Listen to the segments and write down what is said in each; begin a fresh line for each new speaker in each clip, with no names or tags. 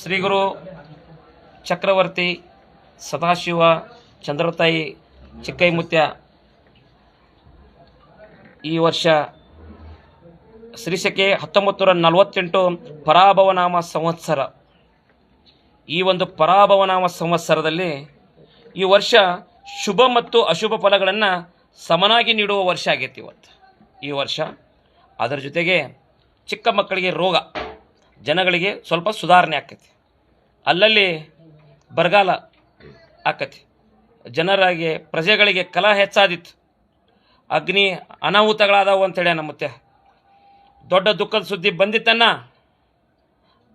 ಶ್ರೀ ಗುರು ಚಕ್ರವರ್ತಿ ಸದಾಶಿವ ಚಂದ್ರತಾಯಿ ಚಿಕ್ಕೈಮುತ್ಯ ಈ ವರ್ಷ ಶ್ರೀಶಕೆ 1948 ಪರಾಭವನಾಮ ಸಂವತ್ಸರ. ಈ ಒಂದು ಪರಾಭವನಾಮ ಸಂವತ್ಸರದಲ್ಲಿ ಈ ವರ್ಷ ಶುಭ ಮತ್ತು ಅಶುಭ ಫಲಗಳನ್ನು ಸಮನಾಗಿ ನೀಡುವ ವರ್ಷ ಆಗೈತಿ ಇವತ್ತು ಈ ವರ್ಷ. ಅದರ ಜೊತೆಗೆ ಚಿಕ್ಕ ಮಕ್ಕಳಿಗೆ ರೋಗ, ಜನಗಳಿಗೆ ಸ್ವಲ್ಪ ಸುಧಾರಣೆ ಆಕೈತಿ, ಅಲ್ಲಲ್ಲಿ ಬರಗಾಲ ಆಕತಿ, ಜನರಾಗಿ ಪ್ರಜೆಗಳಿಗೆ ಕಲಹ ಹೆಚ್ಚಾದಿತ್ತು, ಅಗ್ನಿ ಅನಾಹುತಗಳಾದವು ಅಂತೇಳಿ ನಮ್ಮತ್ತೆ ದೊಡ್ಡ ದುಃಖದ ಸುದ್ದಿ ಬಂದಿತ್ತನ್ನ.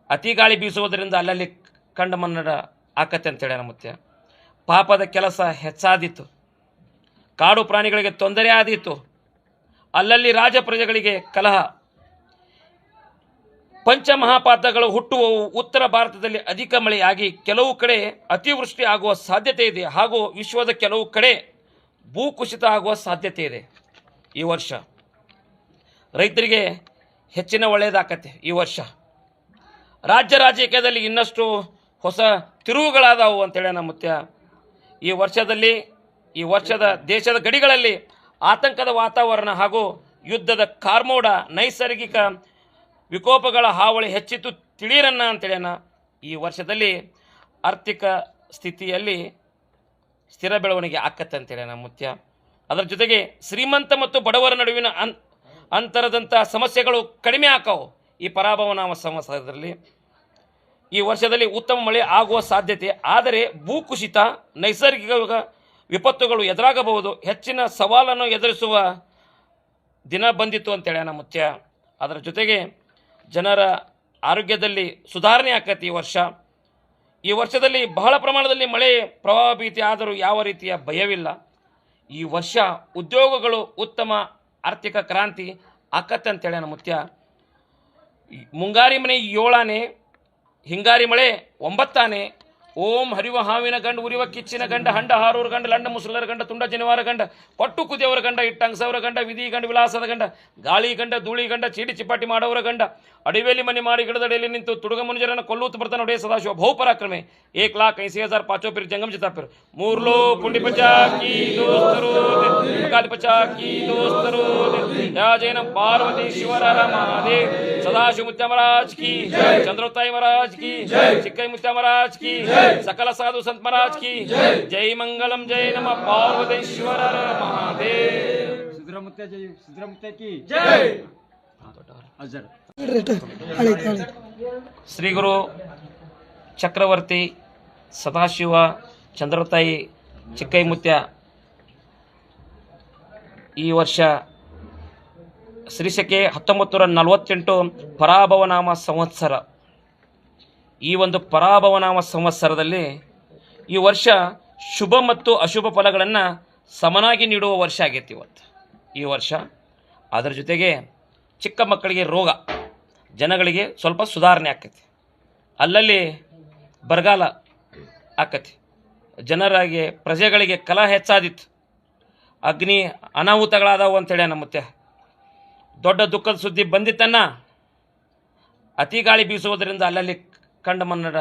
ಅತಿ ಗಾಳಿ ಬೀಸುವುದರಿಂದ ಅಲ್ಲಲ್ಲಿ ಕಂಡ ಮನ್ನಡ ಆಕತ್ತೆ ಅಂತೇಳಿ ನಮ್ಮತ್ತೆ. ಪಾಪದ ಕೆಲಸ ಹೆಚ್ಚಾದಿತ್ತು, ಕಾಡು ಪ್ರಾಣಿಗಳಿಗೆ ತೊಂದರೆ ಆದೀತು, ಅಲ್ಲಲ್ಲಿ ರಾಜ ಪ್ರಜೆಗಳಿಗೆ ಕಲಹ. ಪಂಚಮಹಾಪಾತಗಳು ಹುಟ್ಟುವವು. ಉತ್ತರ ಭಾರತದಲ್ಲಿ ಅಧಿಕ ಮಳೆಯಾಗಿ ಕೆಲವು ಕಡೆ ಅತಿವೃಷ್ಟಿ ಆಗುವ ಸಾಧ್ಯತೆ ಇದೆ, ಹಾಗೂ ವಿಶ್ವದ ಕೆಲವು ಕಡೆ ಭೂಕುಸಿತ ಆಗುವ ಸಾಧ್ಯತೆ ಇದೆ. ಈ ವರ್ಷ ರೈತರಿಗೆ ಹೆಚ್ಚಿನ ಒಳ್ಳೆಯದಾಕತ್ತೆ. ಈ ವರ್ಷ ರಾಜ್ಯ ರಾಜಕೀಯದಲ್ಲಿ ಇನ್ನಷ್ಟು ಹೊಸ ತಿರುವುಗಳಾದವು ಅಂತೇಳಿ ನಮ್ಮತ್ಯ. ಈ ವರ್ಷದ ದೇಶದ ಗಡಿಗಳಲ್ಲಿ ಆತಂಕದ ವಾತಾವರಣ ಹಾಗೂ ಯುದ್ಧದ ಕಾರ್ಮೋಡ, ನೈಸರ್ಗಿಕ ವಿಕೋಪಗಳ ಹಾವಳಿ ಹೆಚ್ಚಿತು ತಿಳಿಯರನ್ನ ಅಂತೇಳ್ಯಾನ. ಈ ವರ್ಷದಲ್ಲಿ ಆರ್ಥಿಕ ಸ್ಥಿತಿಯಲ್ಲಿ ಸ್ಥಿರ ಬೆಳವಣಿಗೆ ಆಕತ್ತೆ ಅಂತೇಳ್ಯಾನ ಮುತ್ಯ. ಅದರ ಜೊತೆಗೆ ಶ್ರೀಮಂತ ಮತ್ತು ಬಡವರ ನಡುವಿನ ಅಂತರದಂಥ ಸಮಸ್ಯೆಗಳು ಕಡಿಮೆ ಆಕಾವು ಈ ಪರಾಭವನಾಮ ಸಂವತ್ಸರದಲ್ಲಿ. ಈ ವರ್ಷದಲ್ಲಿ ಉತ್ತಮ ಮಳೆ ಆಗುವ ಸಾಧ್ಯತೆ, ಆದರೆ ಭೂಕುಸಿತ, ನೈಸರ್ಗಿಕ ವಿಪತ್ತುಗಳು ಎದುರಾಗಬಹುದು. ಹೆಚ್ಚಿನ ಸವಾಲನ್ನು ಎದುರಿಸುವ ದಿನ ಬಂದಿತ್ತು ಅಂತೇಳ್ಯಾನ ಮುತ್ಯ. ಅದರ ಜೊತೆಗೆ ಜನರ ಆರೋಗ್ಯದಲ್ಲಿ ಸುಧಾರಣೆ ಆಕತಿ ಈ ವರ್ಷದಲ್ಲಿ ಬಹಳ ಪ್ರಮಾಣದಲ್ಲಿ ಮಳೆ ಪ್ರವಾಹ ಭೀತಿ ಆದರೂ ಯಾವ ರೀತಿಯ ಭಯವಿಲ್ಲ. ಈ ವರ್ಷ ಉದ್ಯೋಗಗಳು ಉತ್ತಮ ಆರ್ಥಿಕ ಕ್ರಾಂತಿ ಆಕತ್ತೆ ಅಂತೇಳ್ಯಾನ ಮುತ್ಯ. ಮುಂಗಾರಿ ಮನೆ 7 ಹಿಂಗಾರಿ ಮಳೆ 9. ಓಂ ಹರಿವ ಹಾವಿನ ಗಂಡ, ಉರಿವ ಕಿಚ್ಚಿನ ಗಂಡ, ಹಂಡ ಹಾರೂರ ಗಂಡ, ಲಂಡ ಮುಸುಲರ ಗಂಡ, ತುಂಡ ಜನಿವಾರ ಗಂಡ, ಪಟ್ಟು ಕುದಿಯವರ ಗಂಡ, ಇಟ್ಟಂಗಸವರ ಗಂಡ, ವಿಧಿ ಗಂಡ, ವಿಲಾಸದ ಗಂಡ, ಗಾಳಿ ಗಂಡ, ಧೂಳಿ ಗಂಡ, ಚೀಟಿ ಚಿಪಾಟಿ ಮಾಡೋವರ ಗಂಡ, ಅಡಿವೇಲಿ ಮನೆ ಮಾಡಿ ಗಿಡದಡಿಯಲ್ಲಿ ನಿಂತು ತುಡುಗ ಮುನಿಜರನ್ನು ಕೊಲ್ಲೂತು ಬರ್ತಾನೆ ಒಡೆಯ ಸದಾಶಿವ ಬಹುಪರಾಕ್ರಮೆ 1,80,000 ಪಾಚೋ ಪಿರ್ ಜಂಗಮ್ ಜಿತಾಪಿರ್ ಮೂರ್ಲೋ ಪುಂಡಿ ಪಚಾಕಿ ದೋಸ್ತರು ಕಾಲಿ ಪಚಾಕಿ ದೋಸ್ತರು ಯಾ ಜೈನ ಪಾರ್ವತಿ ಶಿವರ ಮಹಾದೇವ್ ಸದಾಶಿವ ಮುತ್ಯ ಮಹಾರಾಜ್ ಕಿ, ಚಂದ್ರತಾಯಿ ಮಹಾರಾಜ್ ಕಿ, ಚಿಕ್ಕೈ ಮುತ್ಯ ಮಹಾರಾಜ್ ಕಿ, सकल साधु संत महाराज की जय मंगलम जय नमः पार्वतीश्वर महादेव
सिद्धरामुत्या की जय।
ಶ್ರೀ ಗುರು ಚಕ್ರವರ್ತಿ ಸದಾಶಿವ ಚಂದ್ರತಾಯಿ ಚಿಕ್ಕೈಮುತ್ಯ ಈ ವರ್ಷ ಶ್ರೀಶಕೆ 1948 ಪರಾಭವನಾಮ ಸಂವತ್ಸರ. ಈ ಒಂದು ಪರಾಭವನಾಮ ಸಂವತ್ಸರದಲ್ಲಿ ಈ ವರ್ಷ ಶುಭ ಮತ್ತು ಅಶುಭ ಫಲಗಳನ್ನು ಸಮನಾಗಿ ನೀಡುವ ವರ್ಷ ಆಗೈತಿ ಇವತ್ತು ಈ ವರ್ಷ. ಅದರ ಜೊತೆಗೆ ಚಿಕ್ಕ ಮಕ್ಕಳಿಗೆ ರೋಗ, ಜನಗಳಿಗೆ ಸ್ವಲ್ಪ ಸುಧಾರಣೆ ಆಕತಿ, ಅಲ್ಲಲ್ಲಿ ಬರಗಾಲ ಆಕತಿ, ಜನರಾಗಿ ಪ್ರಜೆಗಳಿಗೆ ಕಲಹ ಹೆಚ್ಚಾದಿತ್ತು, ಅಗ್ನಿ ಅನಾಹುತಗಳಾದವು ಅಂತೇಳಿ ನಮ್ಮತ್ತೆ ದೊಡ್ಡ ದುಃಖದ ಸುದ್ದಿ ಬಂದಿತ್ತನ್ನ. ಅತಿ ಗಾಳಿ ಬೀಸುವುದರಿಂದ ಅಲ್ಲಲ್ಲಿ ಕಂಡ ಮನ್ನಡ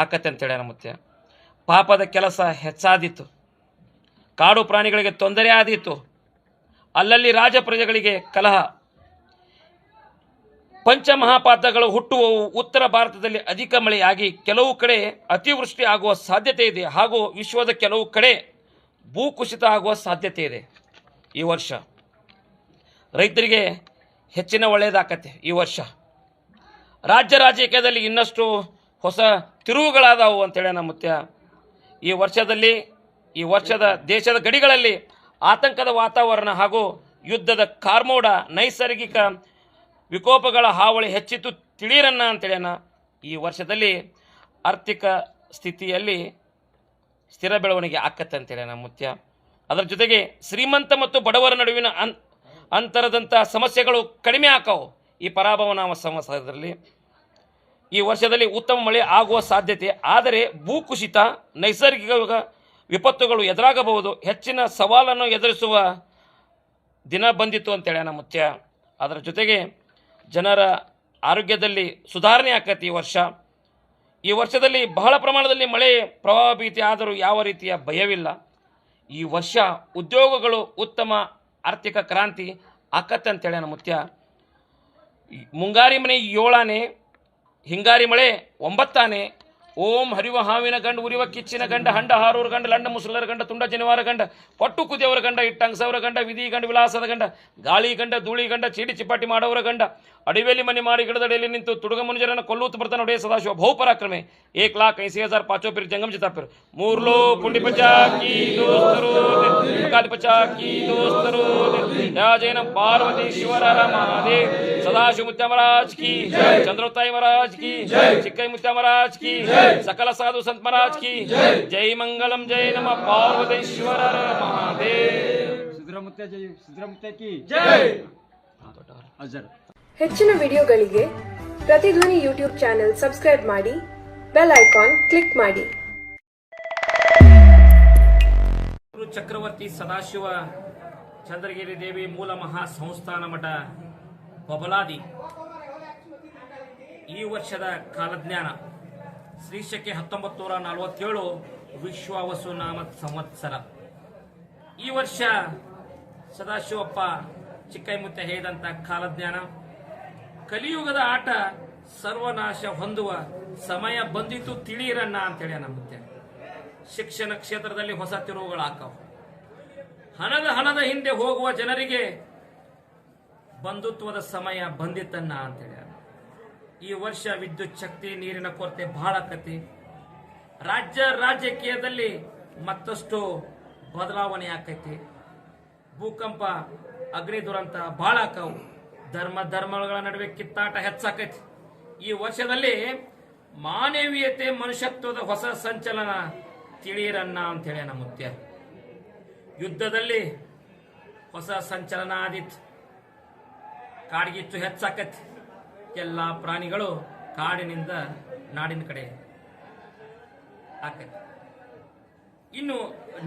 ಆಕತ್ತೆ ಅಂತೇಳಿ ನಮ್ಮತ್ತೆ. ಪಾಪದ ಕೆಲಸ ಹೆಚ್ಚಾದಿತ್ತು, ಕಾಡು ಪ್ರಾಣಿಗಳಿಗೆ ತೊಂದರೆ ಆದೀತು, ಅಲ್ಲಲ್ಲಿ ರಾಜ ಪ್ರಜೆಗಳಿಗೆ ಕಲಹ. ಪಂಚಮಹಾಪಾತಗಳು ಹುಟ್ಟುವವು. ಉತ್ತರ ಭಾರತದಲ್ಲಿ ಅಧಿಕ ಮಳೆಯಾಗಿ ಕೆಲವು ಕಡೆ ಅತಿವೃಷ್ಟಿ ಆಗುವ ಸಾಧ್ಯತೆ ಇದೆ, ಹಾಗೂ ವಿಶ್ವದ ಕೆಲವು ಕಡೆ ಭೂಕುಸಿತ ಆಗುವ ಸಾಧ್ಯತೆ ಇದೆ. ಈ ವರ್ಷ ರೈತರಿಗೆ ಹೆಚ್ಚಿನ ಒಳ್ಳೆಯದಾಕತ್ತೆ. ಈ ವರ್ಷ ರಾಜ್ಯ ರಾಜಕೀಯದಲ್ಲಿ ಇನ್ನಷ್ಟು ಹೊಸ ತಿರುವುಗಳಾದವು ಅಂತೇಳಿ ನಮ್ಮತ್ಯ. ಈ ವರ್ಷದ ದೇಶದ ಗಡಿಗಳಲ್ಲಿ ಆತಂಕದ ವಾತಾವರಣ ಹಾಗೂ ಯುದ್ಧದ ಕಾರ್ಮೋಡ, ನೈಸರ್ಗಿಕ ವಿಕೋಪಗಳ ಹಾವಳಿ ಹೆಚ್ಚಿತು ತಿಳಿಯರನ್ನ ಅಂತೇಳ್ಯಾನ. ಈ ವರ್ಷದಲ್ಲಿ ಆರ್ಥಿಕ ಸ್ಥಿತಿಯಲ್ಲಿ ಸ್ಥಿರ ಬೆಳವಣಿಗೆ ಆಕತ್ತೆ ಅಂತೇಳ್ಯಾನ ಮುತ್ಯ. ಅದರ ಜೊತೆಗೆ ಶ್ರೀಮಂತ ಮತ್ತು ಬಡವರ ನಡುವಿನ ಅಂತರದಂಥ ಸಮಸ್ಯೆಗಳು ಕಡಿಮೆ ಆಕಾವು ಈ ಪರಾಭವನಾಮ ಸಂವತ್ಸರದಲ್ಲಿ. ಈ ವರ್ಷದಲ್ಲಿ ಉತ್ತಮ ಮಳೆ ಆಗುವ ಸಾಧ್ಯತೆ, ಆದರೆ ಭೂಕುಸಿತ, ನೈಸರ್ಗಿಕ ವಿಪತ್ತುಗಳು ಎದುರಾಗಬಹುದು. ಹೆಚ್ಚಿನ ಸವಾಲನ್ನು ಎದುರಿಸುವ ದಿನ ಬಂದಿತ್ತು ಅಂತೇಳ್ಯಾನ ಮುತ್ಯ. ಅದರ ಜೊತೆಗೆ ಜನರ ಆರೋಗ್ಯದಲ್ಲಿ ಸುಧಾರಣೆ ಆಕತಿ ಈ ವರ್ಷದಲ್ಲಿ ಬಹಳ ಪ್ರಮಾಣದಲ್ಲಿ ಮಳೆ ಪ್ರವಾಹ ಭೀತಿ ಆದರೂ ಯಾವ ರೀತಿಯ ಭಯವಿಲ್ಲ. ಈ ವರ್ಷ ಉದ್ಯೋಗಗಳು ಉತ್ತಮ ಆರ್ಥಿಕ ಕ್ರಾಂತಿ ಆಕತ್ತೆ ಅಂತೇಳಿ ನನ್ನ ಮುತ್ಯ. ಮುಂಗಾರಿ ಮನೆ 7 ಹಿಂಗಾರಿ ಮಳೆ 9. ಓಂ ಹರಿವ ಹಾವಿನ ಗಂಡು ಉರಿವ ಕಿಚ್ಚಿನ ಗಂಡ ಹಂಡ ಹಾರೂರ ಗಂಡ ಲಂಡ ಮುಸಲರ ಗಂಡ ತುಂಡ ಜನಿವಾರ ಗಂಡ ಪಟ್ಟು ಕುದಿಯವರ ಗಂಡ ಇಟ್ಟಂಗಸವರ ಗಂಡ ವಿಧಿ ಗಂಡ ವಿಲಾಸದ ಗಂಡ ಗಾಳಿ ಗಂಡ ಧೂಳಿ ಗಂಡ ಚೀಟಿ ಚಿಪಾಟಿ ಮಾಡೋವರ ಗಂಡ ಅಡಿವೆಯಲ್ಲಿ ಮನೆ ಮಾಡಿ ಗಿಡದಡಿಯಲ್ಲಿ ನಿಂತು ತುಡುಗ ಮುನಿಜರನ್ನು ಕೊಲ್ಲೂತು ಬರ್ತಾನೆ ಒಡೆಯ ಸದಾಶಿವ ಬಹುಪರಾಕ್ರಮೆ 1,80,000 ಪಾಚೋ ಪಿರ್ ಜಂಗಮ್ ಜಿತಾಪಿರ್ ಮೂರ್ಲೋ ಪುಂಡಿ ಪಚಾಕಿ ದೋಸ್ತರು ಕಾಲಿ ಪಚಾಕಿ ದೋಸ್ತರು ಯಾಜೇನ ಪಾರ್ವತಿ ಶಿವರ ಮಹಾದೇವ್ ಸದಾಶಿವ ಮುತ್ಯ ಮಹಾರಾಜ್ ಕಿ ಚಂದ್ರೋತ್ತಾಯಿ ಮಹಾರಾಜ್ ಕಿ ಚಿಕ್ಕೈ ಮುತ್ಯ ಮಹಾರಾಜ್ ಕಿ सकल साधु संत महाराज की जय मंगलम जय नमः पार्वतीश्वर महादेव
ಸಿದ್ದರಾಮೂರ್ತಿ ಕಿ ಜೈ. ಅಜರ್
ಹೆಚ್ಚಿನ ವಿಡಿಯೋಗಳಿಗೆ ಪ್ರತಿಧ್ವನಿ ಯೂಟ್ಯೂಬ್ ಚಾನೆಲ್ ಸಬ್ಸ್ಕ್ರೈಬ್ ಮಾಡಿ, ಬೆಲ್ ಐಕಾನ್ ಕ್ಲಿಕ್ ಮಾಡಿ.
ಚಕ್ರವರ್ತಿ ಸದಾಶಿವ ಚಂದ್ರಗಿರಿ ದೇವಿ ಮೂಲ ಮಹಾ ಸಂಸ್ಥಾನ ಮಠ ಬಬಲಾದಿ ಈ ವರ್ಷದ ಕಾಲಜ್ಞಾನ ಶ್ರೀಶಕೆ 1947 ವಿಶ್ವಾವಸು ನಾಮ ಸಂವತ್ಸರ. ಈ ವರ್ಷ ಸದಾಶಿವಪ್ಪ ಚಿಕ್ಕೈಮುತ್ಯ ಹೇಳಿದಂತ ಕಾಲಜ್ಞಾನ ಕಲಿಯುಗದ ಆಟ ಸರ್ವನಾಶ ಹೊಂದುವ ಸಮಯ ಬಂದಿತು ತಿಳಿಯಿರನ್ನ ಅಂತೇಳಿ ನಮ್ಮುತ್ತೆ. ಶಿಕ್ಷಣ ಕ್ಷೇತ್ರದಲ್ಲಿ ಹೊಸ ತಿರುವುಗಳಾಕವು. ಹಣದ ಹಿಂದೆ ಹೋಗುವ ಜನರಿಗೆ ಬಂಧುತ್ವದ ಸಮಯ ಬಂದಿತ್ತನ್ನ ಅಂತೇಳಿ. ಈ ವರ್ಷ ವಿದ್ಯುತ್ ಶಕ್ತಿ ನೀರಿನ ಕೊರತೆ ಬಹಳ ಆಕತಿ. ರಾಜಕೀಯದಲ್ಲಿ ಮತ್ತಷ್ಟು ಬದಲಾವಣೆ ಆಕೈತಿ. ಭೂಕಂಪ ಅಗ್ನಿ ದುರಂತ ಬಹಳ ಆಕವು. ಧರ್ಮಗಳ ನಡುವೆ ಕಿತ್ತಾಟ ಹೆಚ್ಚಾಕೈತಿ. ಈ ವರ್ಷದಲ್ಲಿ ಮಾನವೀಯತೆ ಮನುಷ್ಯತ್ವದ ಹೊಸ ಸಂಚಲನ ತಿಳಿಯಿರನ್ನ ಅಂತೇಳಿ ನಮ್ಮ ಮುತ್ಯ. ಯುದ್ಧದಲ್ಲಿ ಹೊಸ ಸಂಚಲನ ಆದಿತ್ತು. ಕಾಡ್ಗಿಚ್ಚು ಹೆಚ್ಚಾಕೈತಿ. ಎಲ್ಲ ಪ್ರಾಣಿಗಳು ಕಾಡಿನಿಂದ ನಾಡಿನ ಕಡೆ ಆಕೈತಿ. ಇನ್ನು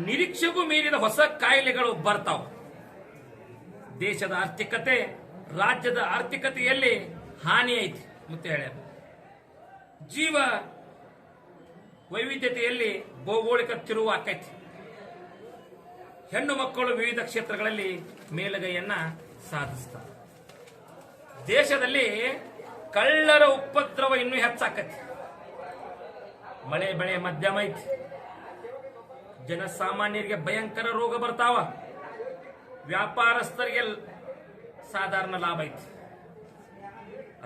ನಿರೀಕ್ಷೆಗೂ ಮೀರಿದ ಹೊಸ ಕಾಯಿಲೆಗಳು ಬರ್ತಾವ. ದೇಶದ ಆರ್ಥಿಕತೆ ರಾಜ್ಯದ ಆರ್ಥಿಕತೆಯಲ್ಲಿ ಹಾನಿ ಐತಿ ಮತ್ತೆ ಹೇಳ. ಜೀವ ವೈವಿಧ್ಯತೆಯಲ್ಲಿ ಭೌಗೋಳಿಕ ತಿರುವು ಆಕೈತಿ. ಹೆಣ್ಣು ಮಕ್ಕಳು ವಿವಿಧ ಕ್ಷೇತ್ರಗಳಲ್ಲಿ ಮೇಲುಗೈಯನ್ನ ಸಾಧಿಸ್ತಾರೆ. ದೇಶದಲ್ಲಿ ಕಳ್ಳರ ಉಪದ್ರವ ಇನ್ನೂ ಹೆಚ್ಚಾಕತಿ. ಮಳೆ ಬೆಳೆ ಮಧ್ಯಮ ಐತಿ. ಜನಸಾಮಾನ್ಯರಿಗೆ ಭಯಂಕರ ರೋಗ ಬರ್ತಾವ. ವ್ಯಾಪಾರಸ್ಥರಿಗೆ ಸಾಧಾರಣ ಲಾಭ ಐತಿ.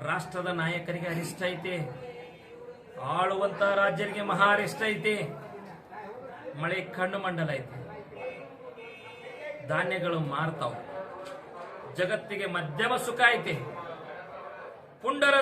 ರಾಷ್ಟ್ರದ ನಾಯಕರಿಗೆ ಅರಿಷ್ಟ ಐತಿ. ಆಳುವಂತ ರಾಜ್ಯರಿಗೆ ಮಹಾ ಅರಿಷ್ಟ ಐತಿ. ಮಳೆ ಕಣ್ಣು ಮಂಡಲ ಐತಿ. ಧಾನ್ಯಗಳು ಮಾರ್ತಾವ. ಜಗತ್ತಿಗೆ ಮಧ್ಯಮ ಸುಖ ಐತಿ. ಪುಂಡರ